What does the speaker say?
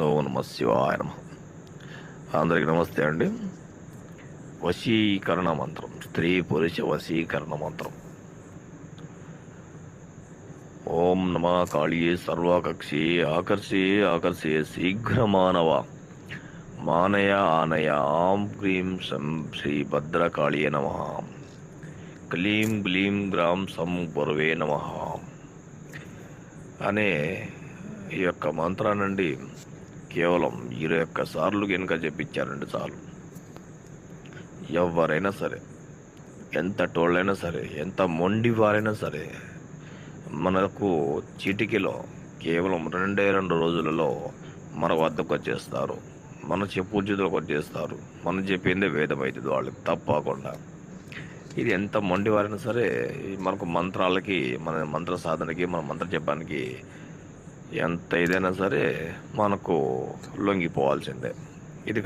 ఓం నమ శివాయ నమ. అందరికి నమస్తే అండి. వశీకరణ మంత్రం, స్త్రీ పురుష వశీకరణ మంత్రం. ఓం నమ కాళీయే సర్వకక్షి ఆకర్షే ఆకర్షే శీఘ్రమానవ మానయ ఆనయ ఆం క్రీం సం శ్రీ భద్రకాళియే నమ. క్లీం గ్లీం గ్రాం సం గురవే నమ అనే ఈ యొక్క మంత్రానండి కేవలం 21 సార్లు కనుక చెప్పించారండి చాలు. ఎవరైనా సరే, ఎంత టోళ్ళైనా సరే, ఎంత మొండి వారైనా సరే, మనకు చిటికలో కేవలం 2 రోజులలో మన వద్దకు వచ్చేస్తారు. మన పూజలోకి వచ్చేస్తారు. మనం చెప్పిందే వేదమైతుంది వాళ్ళకి తప్పకుండా. ఇది ఎంత మొండి వారైనా సరే, మనకు మంత్రాలకి, మన మంత్ర సాధనకి, మన మంత్ర జపానికి ఎంత ఇదైనా సరే మనకు లొంగిపోవాల్సిందే. ఇది